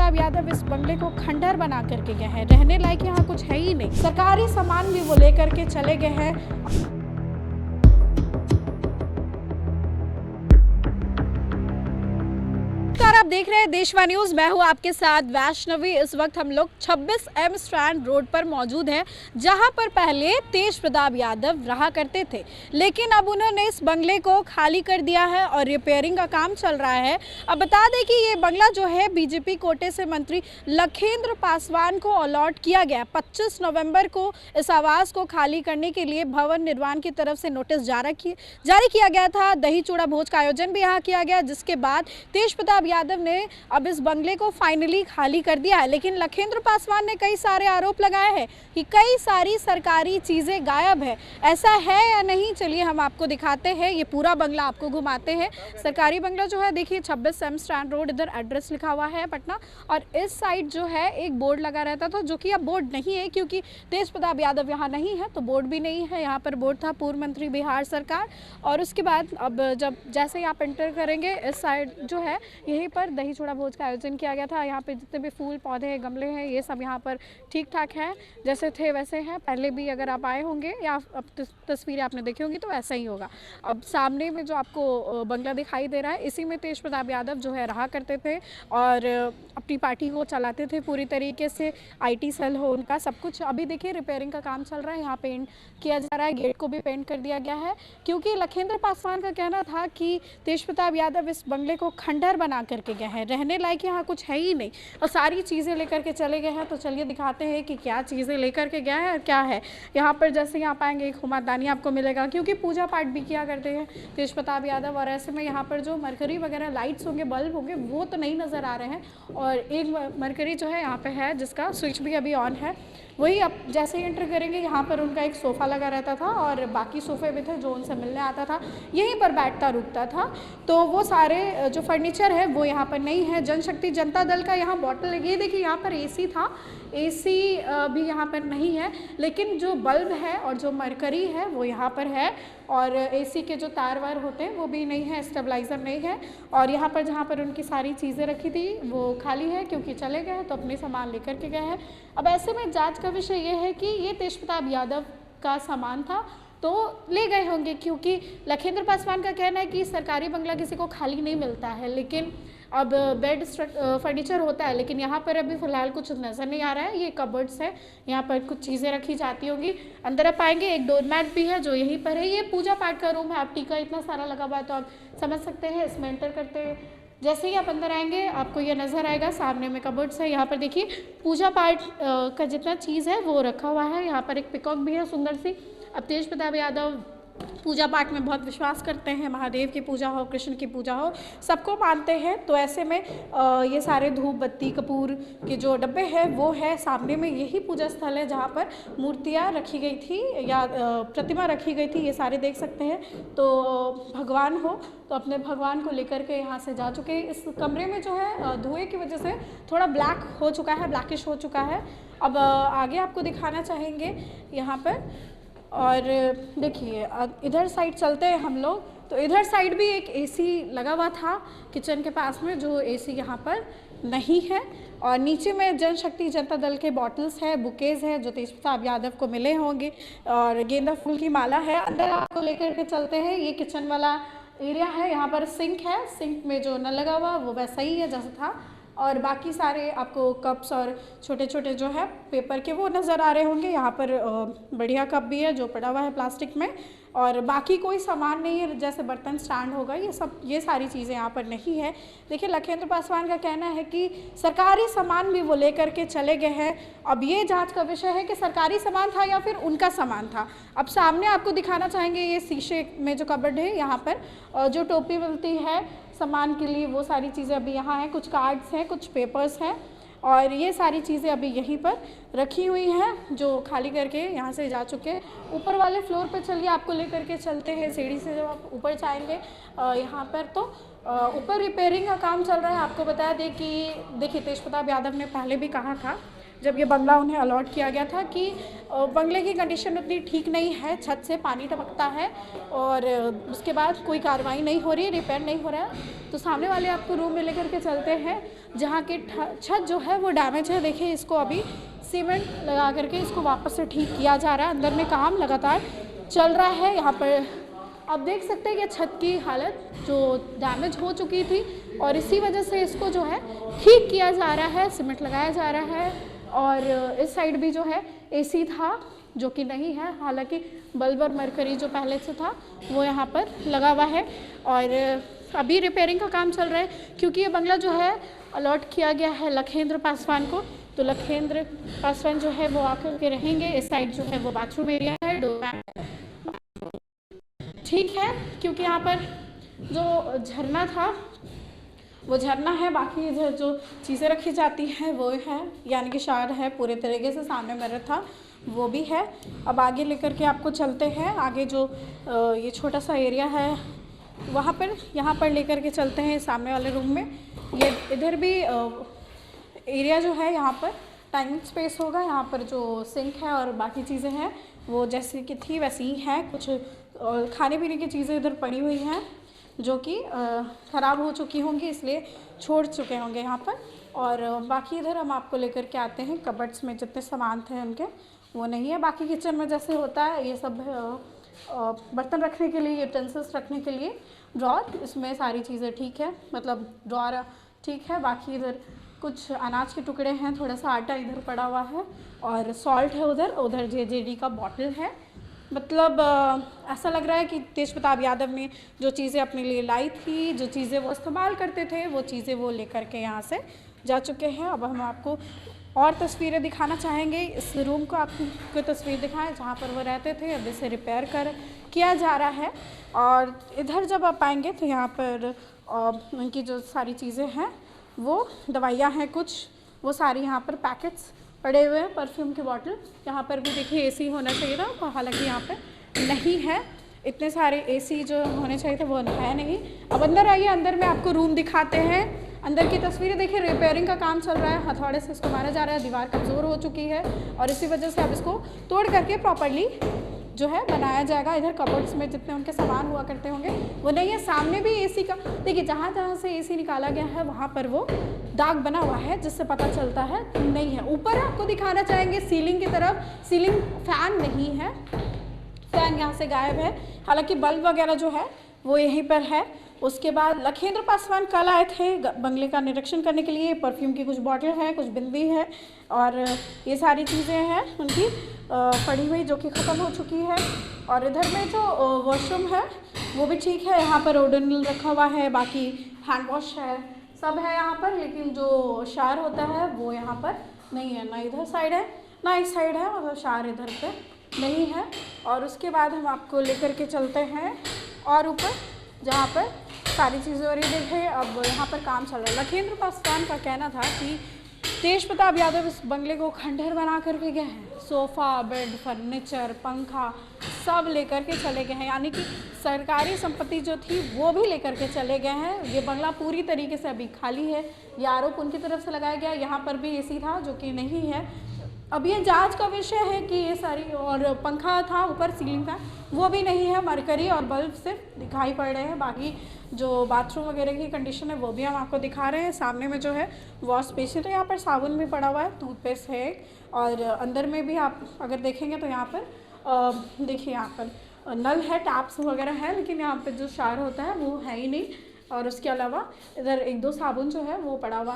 प्रताप यादव इस बंगले को खंडहर बना करके गए हैं। रहने लायक यहाँ कुछ है ही नहीं। सरकारी सामान भी वो लेकर के चले गए हैं। आप देख रहे हैं देशवा न्यूज। मैं हूं आपके साथ वैष्णवी। इस वक्त हम लोग 26M स्ट्रैंड रोड पर मौजूद हैं, जहां पर पहले तेज प्रताप यादव रहा करते थे, लेकिन अब उन्होंने इस बंगले को खाली कर दिया है और रिपेयरिंग का काम चल रहा है। अब बता दें कि ये बंगला जो है बीजेपी कोटे से मंत्री लखेंद्र पासवान को अलॉट किया गया। 25 नवंबर को इस आवास को खाली करने के लिए भवन निर्माण की तरफ से नोटिस जारी किया गया था। दही चूड़ा भोज का आयोजन भी यहाँ किया गया, जिसके बाद तेज प्रताप यादव ने अब इस बंगले को फाइनली खाली कर दिया है। लेकिन लखेंद्र पासवान ने कई सारे आरोप लगाए हैं कि कई सारी सरकारी चीजें गायब है। ऐसा है या नहीं, चलिए हम आपको दिखाते हैं। ये पूरा बंगला आपको घुमाते हैं। सरकारी बंगला जो है देखिए 26M स्ट्रैंड रोड, इधर एड्रेस लिखा हुआ है पटना, और इस साइड जो है एक बोर्ड लगा रहता था, जो कि अब बोर्ड नहीं है क्योंकि तेज प्रताप यादव यहाँ नहीं है, तो बोर्ड भी नहीं है। यहाँ पर बोर्ड था पूर्व मंत्री बिहार सरकार। और उसके बाद अब जब जैसे ही आप एंटर करेंगे, इस साइड जो है यहीं पर दही चूड़ा भोज का आयोजन किया गया था। यहाँ पे जितने भी फूल पौधे गमले हैं, ये सब यहाँ पर ठीक ठाक है, जैसे थे वैसे हैं। पहले भी अगर आप आए होंगे या अब तस्वीरें आपने देखी होंगी तो ऐसा ही होगा। अब सामने में जो आपको बंगला दिखाई दे रहा है, इसी में तेज प्रताप यादव जो है रहा करते थे और अपनी पार्टी को चलाते थे पूरी तरीके से। IT सेल हो उनका, सब कुछ। अभी देखिए रिपेयरिंग का काम चल रहा है, यहाँ पेंट किया जा रहा है, गेट को भी पेंट कर दिया गया है, क्योंकि लखेंद्र पासवान का कहना था कि तेज प्रताप यादव इस बंगले को खंडहर बना करके गए हैं। रहने लायक यहाँ कुछ है ही नहीं और सारी चीज़ें लेकर के चले गए हैं। तो चलिए दिखाते हैं कि क्या चीज़ें लेकर के गए हैं और क्या है। यहाँ पर जैसे यहाँ पाएंगे एक हुमादानी आपको मिलेगा, क्योंकि पूजा पाठ भी किया करते हैं तेज प्रताप यादव। और ऐसे में यहाँ पर जो मरकरी वगैरह लाइट्स होंगे, बल्ब होंगे, वो तो नहीं नज़र आ रहे हैं। और एक मरकरी जो है यहाँ पे है, जिसका स्विच भी अभी ऑन है। वही अब जैसे ही एंटर करेंगे, यहाँ पर उनका एक सोफ़ा लगा रहता था और बाकी सोफ़े भी थे जो उनसे मिलने आता था, यहीं पर बैठता रुकता था। तो वो सारे जो फर्नीचर है वो यहाँ पर नहीं है। जनशक्ति जनता दल का यहाँ बॉटल, ये देखिए यहाँ पर AC था, AC भी यहाँ पर नहीं है। लेकिन जो बल्ब है और जो मरकरी है वो यहाँ पर है, और AC के जो तार वार होते हैं वो भी नहीं है, स्टेबलाइज़र नहीं है। और यहाँ पर जहाँ पर उनकी सारी चीज़ें रखी थी वो खाली है, क्योंकि चले गए तो अपने सामान लेकर के गए हैं। अब ऐसे में जांच का विषय ये है कि ये तेज प्रताप यादव का सामान था तो ले गए होंगे, क्योंकि लखेंद्र पासवान का कहना है कि सरकारी बंगला किसी को खाली नहीं मिलता है। लेकिन अब बेड फर्नीचर होता है, लेकिन यहाँ पर अभी फ़िलहाल कुछ नज़र नहीं आ रहा है। ये कबर्ड्स है, यहाँ पर कुछ चीज़ें रखी जाती होंगी। अंदर आप पाएंगे एक डोर मैट भी है जो यहीं पर है। ये पूजा पाठ का रूम है, आप टीका इतना सारा लगा हुआ है तो आप समझ सकते हैं। इसमें एंटर करते जैसे ही आप अंदर आएंगे आपको ये नज़र आएगा, सामने में कबर्ड्स है। यहाँ पर देखिए पूजा पाठ का जितना चीज़ है वो रखा हुआ है। यहाँ पर एक पिकॉक भी है सुंदर सी। अब तेज प्रताप यादव पूजा पाठ में बहुत विश्वास करते हैं, महादेव की पूजा हो, कृष्ण की पूजा हो, सबको मानते हैं। तो ऐसे में ये सारे धूप बत्ती कपूर के जो डब्बे हैं वो है सामने में। यही पूजा स्थल है जहाँ पर मूर्तियाँ रखी गई थी या प्रतिमा रखी गई थी, ये सारे देख सकते हैं। तो भगवान हो तो अपने भगवान को लेकर के यहाँ से जा चुके। इस कमरे में जो है धुएँ की वजह से थोड़ा ब्लैक हो चुका है, ब्लैकिश हो चुका है। अब आगे आपको दिखाना चाहेंगे यहाँ पर, और देखिए इधर साइड चलते हैं हम लोग। तो इधर साइड भी एक AC लगा हुआ था किचन के पास में, जो AC यहाँ पर नहीं है। और नीचे में जनशक्ति जनता दल के बॉटल्स है, बुकेज़ है जो तेज प्रताप यादव को मिले होंगे, और गेंदा फूल की माला है। अंदर आपको लेकर के चलते हैं। ये किचन वाला एरिया है, यहाँ पर सिंक है, सिंक में जो नल लगा हुआ वो वैसा ही है जैसा था। और बाकी सारे आपको कप्स और छोटे छोटे जो है पेपर के वो नज़र आ रहे होंगे। यहाँ पर बढ़िया कप भी है जो पड़ा हुआ है प्लास्टिक में, और बाकी कोई सामान नहीं है, जैसे बर्तन स्टैंड होगा, ये सारी चीज़ें यहाँ पर नहीं है। देखिए लखेंद्र पासवान का कहना है कि सरकारी सामान भी वो लेकर के चले गए हैं। अब ये जांच का विषय है कि सरकारी सामान था या फिर उनका सामान था। अब सामने आपको दिखाना चाहेंगे, ये शीशे में जो कबर्ड है, यहाँ पर जो टोपी मिलती है सामान के लिए, वो सारी चीज़ें अभी यहाँ हैं। कुछ कार्ड्स हैं, कुछ पेपर्स हैं, और ये सारी चीज़ें अभी यहीं पर रखी हुई हैं जो खाली करके यहाँ से जा चुके हैं। ऊपर वाले फ्लोर पे चलिए, आपको लेकर के चलते हैं। सीढ़ी से जब आप ऊपर जाएंगे यहाँ पर तो ऊपर रिपेयरिंग का काम चल रहा है। आपको बता दें कि देखिए तेज प्रताप यादव ने पहले भी कहा था जब ये बंगला उन्हें अलॉट किया गया था कि बंगले की कंडीशन उतनी ठीक नहीं है, छत से पानी टपकता है और उसके बाद कोई कार्रवाई नहीं हो रही, रिपेयर नहीं हो रहा है। तो सामने वाले आपको रूम में लेकर के चलते हैं जहाँ की छत जो है वो डैमेज है। देखिए इसको अभी सीमेंट लगा करके इसको वापस से ठीक किया जा रहा है। अंदर में काम लगातार चल रहा है। यहाँ पर आप देख सकते हैं कि छत की हालत जो डैमेज हो चुकी थी और इसी वजह से इसको जो है ठीक किया जा रहा है, सीमेंट लगाया जा रहा है। और इस साइड भी जो है एसी था जो कि नहीं है, हालांकि बल्ब और मरकरी जो पहले से था वो यहाँ पर लगा हुआ है। और अभी रिपेयरिंग का काम चल रहा है क्योंकि ये बंगला जो है अलॉट किया गया है लखेंद्र पासवान को। तो लखेंद्र पासवान जो है वो आकर के रहेंगे। इस साइड जो है वो बाथरूम एरिया है, ठीक है, क्योंकि यहाँ पर जो झरना था वो झरना है, बाकी इधर जो चीज़ें रखी जाती हैं वो है, यानी कि शार है पूरे तरीके से, सामने मिरर था वो भी है। अब आगे लेकर के आपको चलते हैं, आगे जो ये छोटा सा एरिया है वहाँ पर, यहाँ पर लेकर के चलते हैं सामने वाले रूम में। ये इधर भी एरिया जो है यहाँ पर टाइमिंग स्पेस होगा। यहाँ पर जो सिंक है और बाकी चीज़ें हैं वो जैसे कि थी वैसी ही हैं। कुछ खाने पीने की चीज़ें इधर पड़ी हुई हैं जो कि ख़राब हो चुकी होंगी, इसलिए छोड़ चुके होंगे यहाँ पर। और बाकी इधर हम आपको लेकर के आते हैं, कबर्ड्स में जितने सामान थे उनके वो नहीं है। बाकी किचन में जैसे होता है ये सब बर्तन रखने के लिए, यूटेंसिल्स रखने के लिए ड्रॉर, इसमें सारी चीज़ें ठीक है, मतलब ड्रॉर ठीक है। बाकी इधर कुछ अनाज के टुकड़े हैं, थोड़ा सा आटा इधर पड़ा हुआ है और सॉल्ट है उधर JJD का बॉटल है। मतलब ऐसा लग रहा है कि तेज प्रताप यादव ने जो चीज़ें अपने लिए लाई थी, जो चीज़ें वो इस्तेमाल करते थे, वो चीज़ें वो लेकर के यहाँ से जा चुके हैं। अब हम आपको और तस्वीरें दिखाना चाहेंगे। इस रूम को आपको तस्वीर दिखाएं जहाँ पर वो रहते थे। अब इसे रिपेयर किया जा रहा है। और इधर जब आप आएंगे तो यहाँ पर उनकी जो सारी चीज़ें हैं वो दवाइयाँ हैं कुछ, वो सारी यहाँ पर पैकेट्स पड़े हुए हैं, परफ्यूम की बॉटल। यहाँ पर भी देखिए AC होना चाहिए था, हालांकि यहाँ पे नहीं है। इतने सारे AC जो होने चाहिए थे वो है नहीं। अब अंदर आइए, अंदर में आपको रूम दिखाते हैं। अंदर की तस्वीरें देखिए, रिपेयरिंग का काम चल रहा है, हथौड़े से इसको मारा जा रहा है, दीवार कमज़ोर हो चुकी है और इसी वजह से अब इसको तोड़ करके प्रॉपरली जो है बनाया जाएगा। इधर कबर्ड्स में जितने उनके सामान हुआ करते होंगे वो नहीं है। सामने भी AC का देखिए, जहाँ जहाँ से AC निकाला गया है वहाँ पर वो दाग बना हुआ है, जिससे पता चलता है नहीं है। ऊपर आपको दिखाना चाहेंगे सीलिंग की तरफ, सीलिंग फैन नहीं है, फैन यहाँ से गायब है। हालांकि बल्ब वगैरह जो है वो यहीं पर है। उसके बाद लखेंद्र पासवान कल आए थे बंगले का निरीक्षण करने के लिए। परफ्यूम की कुछ बॉटल है, कुछ बिंदी है और ये सारी चीज़ें हैं उनकी पड़ी हुई जो कि ख़त्म हो चुकी है। और इधर में जो वॉशरूम है वो भी ठीक है, यहाँ पर ओडोनिल रखा हुआ है, बाकी हैंड वॉश है, सब है यहाँ पर। लेकिन जो शार होता है वो यहाँ पर नहीं है, ना इधर साइड है ना इस साइड है, मतलब शार इधर पे नहीं है। और उसके बाद हम आपको लेकर के चलते हैं और ऊपर जहाँ पर सारी चीज़ें हो रही। देखें अब यहाँ पर काम चल रहा है। लखेंद्र पासवान का कहना था कि तेज प्रताप यादव इस बंगले को खंडहर बना करके गए हैं, सोफ़ा, बेड, फर्नीचर, पंखा सब लेकर के चले गए हैं, यानी कि सरकारी संपत्ति जो थी वो भी लेकर के चले गए हैं। ये बंगला पूरी तरीके से अभी खाली है, ये आरोप उनकी तरफ से लगाया गया। यहाँ पर भी AC था जो कि नहीं है। अब ये जांच का विषय है कि ये सारी, और पंखा था ऊपर सीलिंग का वो भी नहीं है, मरकरी और बल्ब सिर्फ दिखाई पड़ रहे हैं। बाकी जो बाथरूम वगैरह की कंडीशन है वो भी हम आपको दिखा रहे हैं। सामने में जो है वॉश बेसिन, तो यहाँ पर साबुन भी पड़ा हुआ है, टूथपेस्ट है। और अंदर में भी आप अगर देखेंगे तो यहाँ पर देखिए, यहाँ पर नल है, टैप्स वगैरह है, लेकिन यहाँ पर जो शार होता है वो है ही नहीं। और उसके अलावा इधर 1-2 साबुन जो है वो पड़ा हुआ